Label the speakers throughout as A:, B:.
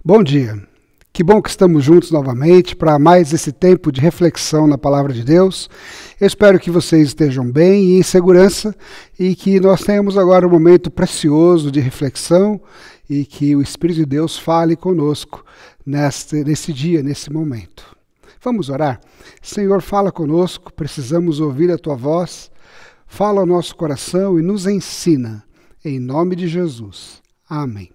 A: Bom dia. Que bom que estamos juntos novamente para mais esse tempo de reflexão na Palavra de Deus. Eu espero que vocês estejam bem e em segurança e que nós tenhamos agora um momento precioso de reflexão e que o Espírito de Deus fale conosco nesse dia, nesse momento. Vamos orar? Senhor, fala conosco, precisamos ouvir a Tua voz. Fala ao nosso coração e nos ensina. Em nome de Jesus. Amém.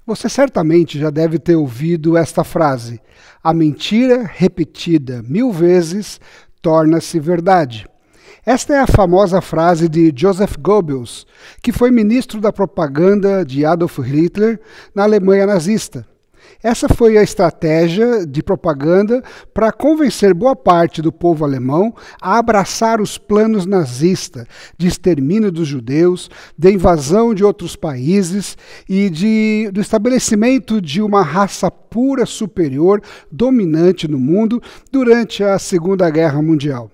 A: Você certamente já deve ter ouvido esta frase: a mentira repetida 1000 vezes torna-se verdade. Esta é a famosa frase de Joseph Goebbels, que foi ministro da propaganda de Adolf Hitler na Alemanha nazista. Essa foi a estratégia de propaganda para convencer boa parte do povo alemão a abraçar os planos nazistas de extermínio dos judeus, de invasão de outros países e do estabelecimento de uma raça pura superior dominante no mundo durante a Segunda Guerra Mundial.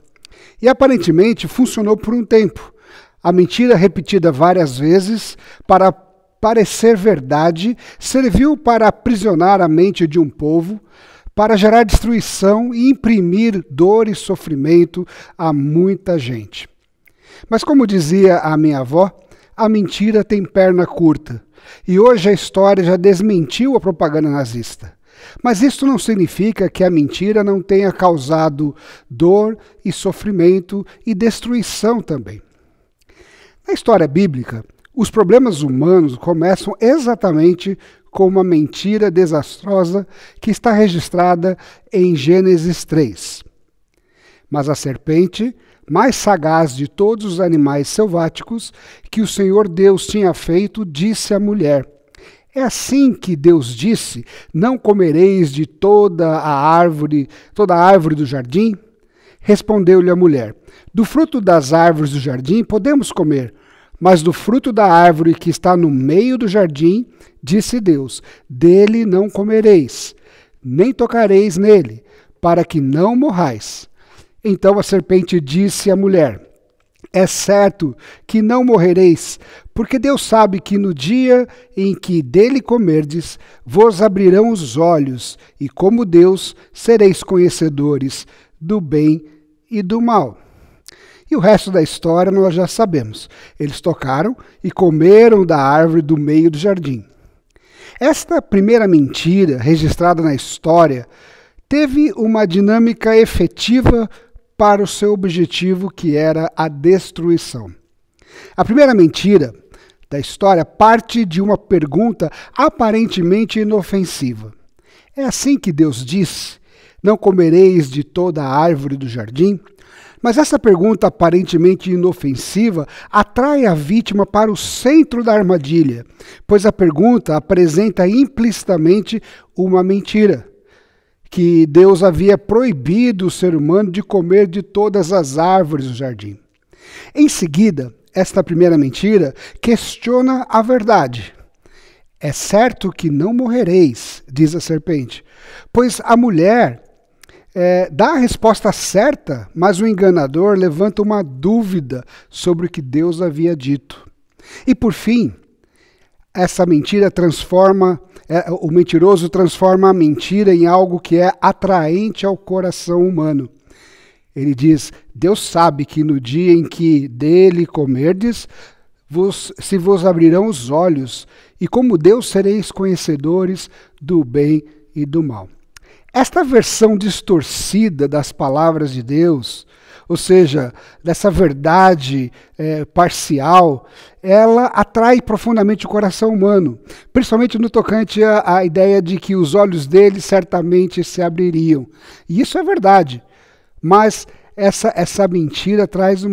A: E aparentemente funcionou por um tempo. A mentira repetida várias vezes para parecer verdade, serviu para aprisionar a mente de um povo, para gerar destruição e imprimir dor e sofrimento a muita gente. Mas como dizia a minha avó, a mentira tem perna curta. E hoje a história já desmentiu a propaganda nazista. Mas isso não significa que a mentira não tenha causado dor e sofrimento e destruição também. Na história bíblica, os problemas humanos começam exatamente com uma mentira desastrosa que está registrada em Gênesis 3. Mas a serpente, mais sagaz de todos os animais selváticos que o Senhor Deus tinha feito, disse à mulher: é assim que Deus disse: não comereis de toda a árvore do jardim? Respondeu-lhe a mulher: do fruto das árvores do jardim podemos comer, mas do fruto da árvore que está no meio do jardim, disse Deus: dele não comereis, nem tocareis nele, para que não morrais. Então a serpente disse à mulher: é certo que não morrereis, porque Deus sabe que no dia em que dele comerdes, vos abrirão os olhos, e como Deus sereis conhecedores do bem e do mal. E o resto da história nós já sabemos. Eles tocaram e comeram da árvore do meio do jardim. Esta primeira mentira registrada na história teve uma dinâmica efetiva para o seu objetivo, que era a destruição. A primeira mentira da história parte de uma pergunta aparentemente inofensiva. É assim que Deus disse: não comereis de toda a árvore do jardim? Mas essa pergunta aparentemente inofensiva atrai a vítima para o centro da armadilha, pois a pergunta apresenta implicitamente uma mentira, que Deus havia proibido o ser humano de comer de todas as árvores do jardim. Em seguida, esta primeira mentira questiona a verdade. É certo que não morrereis, diz a serpente, pois a mulher dá a resposta certa, mas o enganador levanta uma dúvida sobre o que Deus havia dito. E por fim, essa mentira o mentiroso transforma a mentira em algo que é atraente ao coração humano. Ele diz: Deus sabe que no dia em que dele comerdes, se vos abrirão os olhos, e como Deus sereis conhecedores do bem e do mal. Esta versão distorcida das palavras de Deus, ou seja, dessa verdade parcial, ela atrai profundamente o coração humano, principalmente no tocante à ideia de que os olhos dele certamente se abririam. E isso é verdade, mas essa mentira traz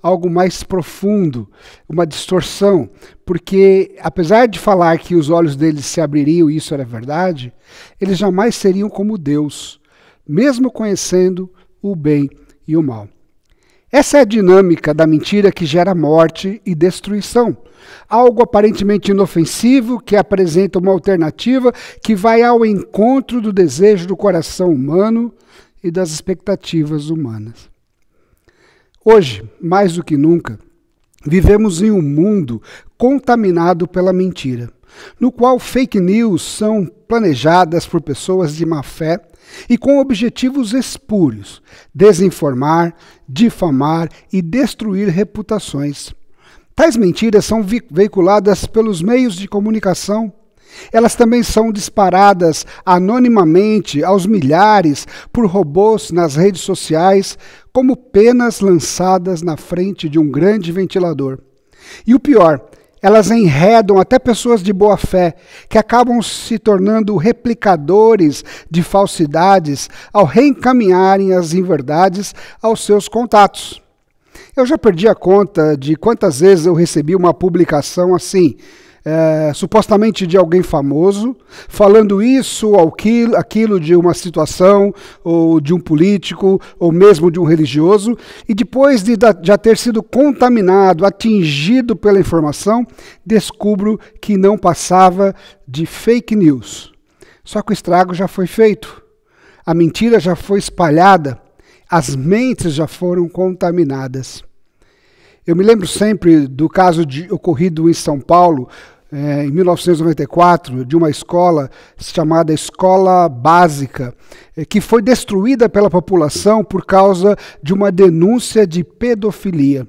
A: algo mais profundo, uma distorção, porque apesar de falar que os olhos deles se abririam e isso era verdade, eles jamais seriam como Deus, mesmo conhecendo o bem e o mal. Essa é a dinâmica da mentira que gera morte e destruição. Algo aparentemente inofensivo que apresenta uma alternativa que vai ao encontro do desejo do coração humano e das expectativas humanas. Hoje, mais do que nunca, vivemos em um mundo contaminado pela mentira. no qual fake news são planejadas por pessoas de má fé e com objetivos espúrios: desinformar, difamar e destruir reputações. Tais mentiras são veiculadas pelos meios de comunicação. Elas também são disparadas anonimamente aos milhares por robôs nas redes sociais, como penas lançadas na frente de um grande ventilador. E o pior, elas enredam até pessoas de boa fé, que acabam se tornando replicadores de falsidades ao reencaminharem as inverdades aos seus contatos. Eu já perdi a conta de quantas vezes eu recebi uma publicação assim, supostamente de alguém famoso, falando isso ou aquilo de uma situação, ou de um político, ou mesmo de um religioso, e depois de já ter sido contaminado, atingido pela informação, descubro que não passava de fake news. Só que o estrago já foi feito, a mentira já foi espalhada, as mentes já foram contaminadas. Eu me lembro sempre do caso ocorrido em São Paulo, em 1994, de uma escola chamada Escola Básica, que foi destruída pela população por causa de uma denúncia de pedofilia.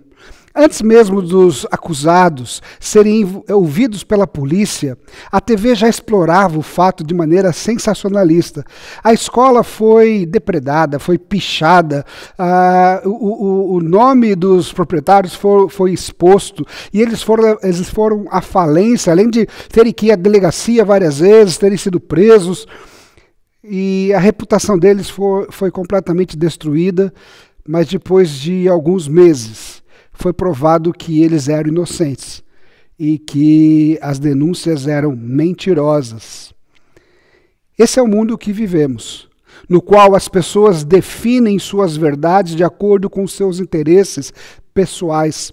A: Antes mesmo dos acusados serem ouvidos pela polícia, a TV já explorava o fato de maneira sensacionalista. A escola foi depredada, foi pichada, o nome dos proprietários foi exposto e eles foram à falência, além de terem que ir à delegacia várias vezes, terem sido presos, e a reputação deles foi completamente destruída, mas depois de alguns meses, foi provado que eles eram inocentes e que as denúncias eram mentirosas. Esse é o mundo que vivemos, no qual as pessoas definem suas verdades de acordo com seus interesses pessoais.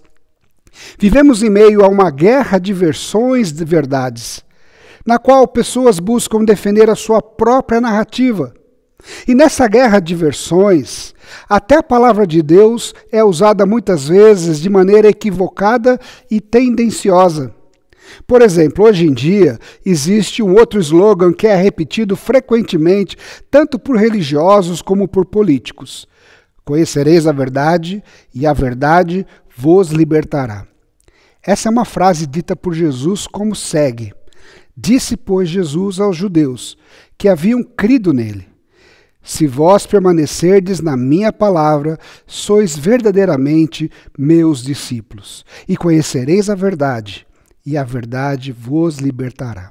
A: Vivemos em meio a uma guerra de versões de verdades, na qual pessoas buscam defender a sua própria narrativa. E nessa guerra de versões, até a palavra de Deus é usada muitas vezes de maneira equivocada e tendenciosa. Por exemplo, hoje em dia, existe um outro slogan que é repetido frequentemente, tanto por religiosos como por políticos: conhecereis a verdade, e a verdade vos libertará. Essa é uma frase dita por Jesus como segue: disse, pois, Jesus aos judeus que haviam crido nele: se vós permanecerdes na minha palavra, sois verdadeiramente meus discípulos, e conhecereis a verdade, e a verdade vos libertará.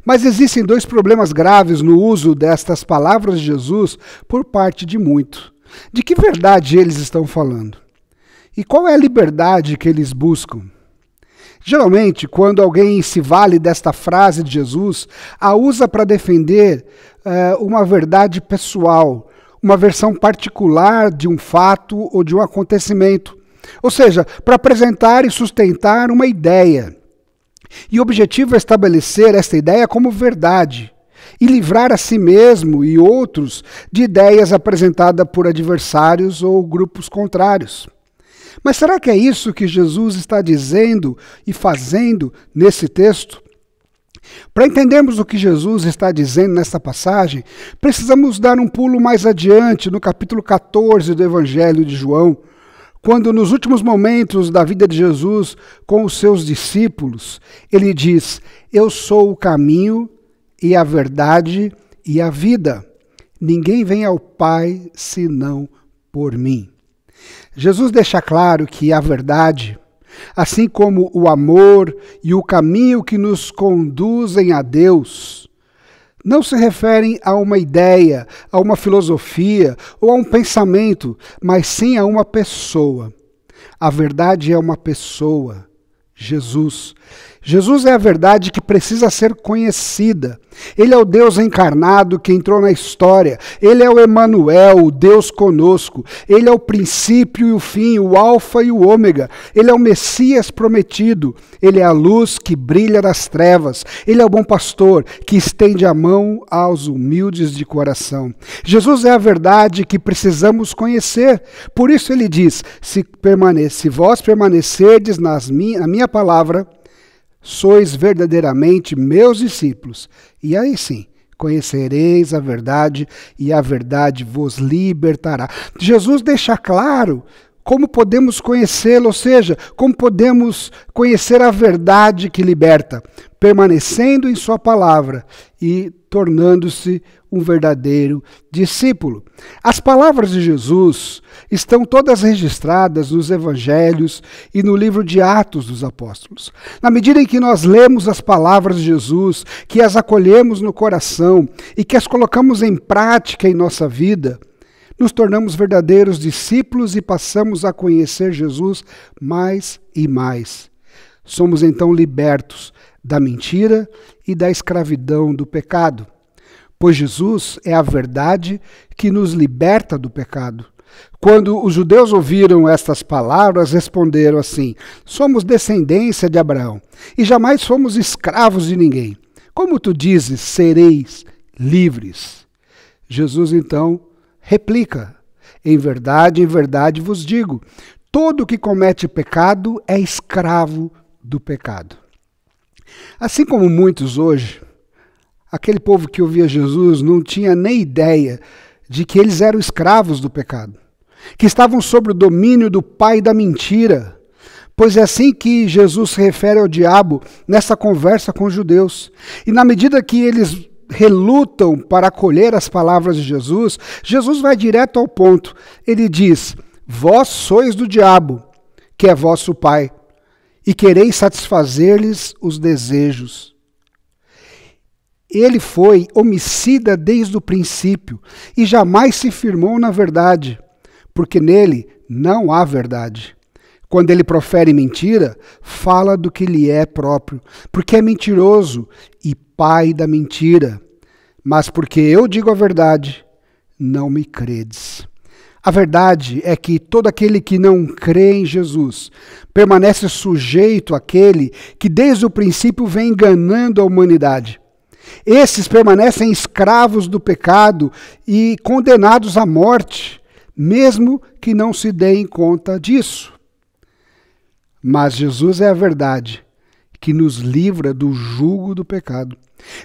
A: Mas existem dois problemas graves no uso destas palavras de Jesus por parte de muitos. De que verdade eles estão falando? E qual é a liberdade que eles buscam? Geralmente, quando alguém se vale desta frase de Jesus, a usa para defender uma verdade pessoal, uma versão particular de um fato ou de um acontecimento. Ou seja, para apresentar e sustentar uma ideia. E o objetivo é estabelecer esta ideia como verdade e livrar a si mesmo e outros de ideias apresentadas por adversários ou grupos contrários. Mas será que é isso que Jesus está dizendo e fazendo nesse texto? Para entendermos o que Jesus está dizendo nesta passagem, precisamos dar um pulo mais adiante no capítulo 14 do Evangelho de João, quando nos últimos momentos da vida de Jesus com os seus discípulos, ele diz: eu sou o caminho e a verdade e a vida. Ninguém vem ao Pai senão por mim. Jesus deixa claro que a verdade, assim como o amor e o caminho que nos conduzem a Deus, não se referem a uma ideia, a uma filosofia ou a um pensamento, mas sim a uma pessoa. A verdade é uma pessoa, Jesus. Jesus é a verdade que precisa ser conhecida. Ele é o Deus encarnado que entrou na história. Ele é o Emanuel, o Deus conosco. Ele é o princípio e o fim, o alfa e o ômega. Ele é o Messias prometido. Ele é a luz que brilha nas trevas. Ele é o bom pastor que estende a mão aos humildes de coração. Jesus é a verdade que precisamos conhecer. Por isso ele diz: se vós permanecerdes na minha palavra, sois verdadeiramente meus discípulos. E aí sim, conhecereis a verdade e a verdade vos libertará. Jesus deixa claro como podemos conhecê-lo, ou seja, como podemos conhecer a verdade que liberta, permanecendo em sua palavra e tornando-se um verdadeiro discípulo. As palavras de Jesus estão todas registradas nos evangelhos e no livro de Atos dos Apóstolos. Na medida em que nós lemos as palavras de Jesus, que as acolhemos no coração e que as colocamos em prática em nossa vida, nos tornamos verdadeiros discípulos e passamos a conhecer Jesus mais e mais. Somos então libertos da mentira e da escravidão do pecado, pois Jesus é a verdade que nos liberta do pecado. Quando os judeus ouviram estas palavras, responderam assim: somos descendência de Abraão e jamais fomos escravos de ninguém. Como tu dizes, sereis livres? Jesus então replica: em verdade vos digo, todo que comete pecado é escravo do pecado. Assim como muitos hoje, aquele povo que ouvia Jesus não tinha nem ideia de que eles eram escravos do pecado, que estavam sob o domínio do pai da mentira, pois é assim que Jesus se refere ao diabo nessa conversa com os judeus. E na medida que eles relutam para acolher as palavras de Jesus, Jesus vai direto ao ponto. Ele diz: vós sois do diabo, que é vosso pai, e quereis satisfazer-lhes os desejos. Ele foi homicida desde o princípio e jamais se firmou na verdade, porque nele não há verdade. Quando ele profere mentira, fala do que lhe é próprio, porque é mentiroso e pai da mentira. Mas porque eu digo a verdade, não me credes. A verdade é que todo aquele que não crê em Jesus permanece sujeito àquele que desde o princípio vem enganando a humanidade. Esses permanecem escravos do pecado e condenados à morte, mesmo que não se deem conta disso. Mas Jesus é a verdade que nos livra do jugo do pecado.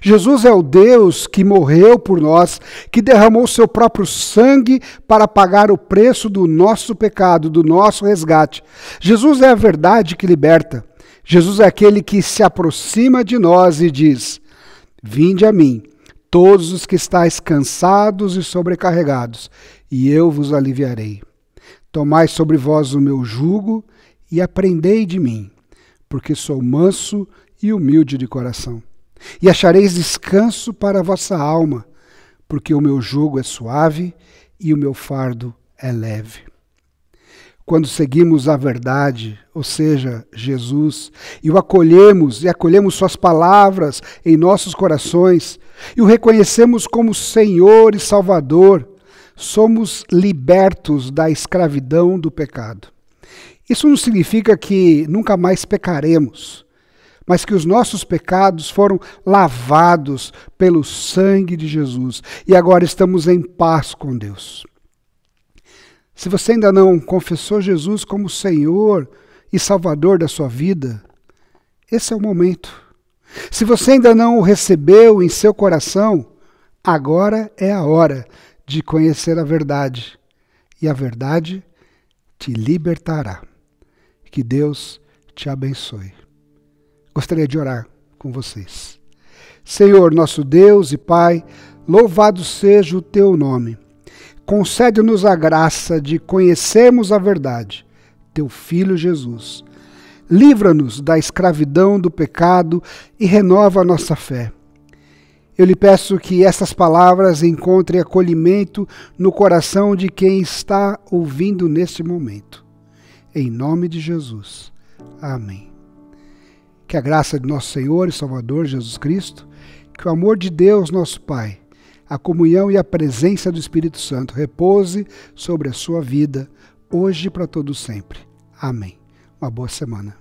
A: Jesus é o Deus que morreu por nós, que derramou seu próprio sangue para pagar o preço do nosso pecado, do nosso resgate. Jesus é a verdade que liberta. Jesus é aquele que se aproxima de nós e diz: vinde a mim, todos os que estáis cansados e sobrecarregados, e eu vos aliviarei. Tomai sobre vós o meu jugo e aprendei de mim, porque sou manso e humilde de coração. E achareis descanso para a vossa alma, porque o meu jugo é suave e o meu fardo é leve. Quando seguimos a verdade, ou seja, Jesus, e o acolhemos, e acolhemos suas palavras em nossos corações, e o reconhecemos como Senhor e Salvador, somos libertos da escravidão do pecado. Isso não significa que nunca mais pecaremos, mas que os nossos pecados foram lavados pelo sangue de Jesus e agora estamos em paz com Deus. Se você ainda não confessou Jesus como Senhor e Salvador da sua vida, esse é o momento. Se você ainda não o recebeu em seu coração, agora é a hora de conhecer a verdade, e a verdade te libertará. Que Deus te abençoe. Gostaria de orar com vocês. Senhor, nosso Deus e Pai, louvado seja o teu nome. Concede-nos a graça de conhecermos a verdade, teu Filho Jesus. Livra-nos da escravidão do pecado e renova a nossa fé. Eu lhe peço que essas palavras encontrem acolhimento no coração de quem está ouvindo neste momento. Em nome de Jesus. Amém. Que a graça de nosso Senhor e Salvador Jesus Cristo, que o amor de Deus, nosso Pai, a comunhão e a presença do Espírito Santo repouse sobre a sua vida, hoje e para todo sempre. Amém. Uma boa semana.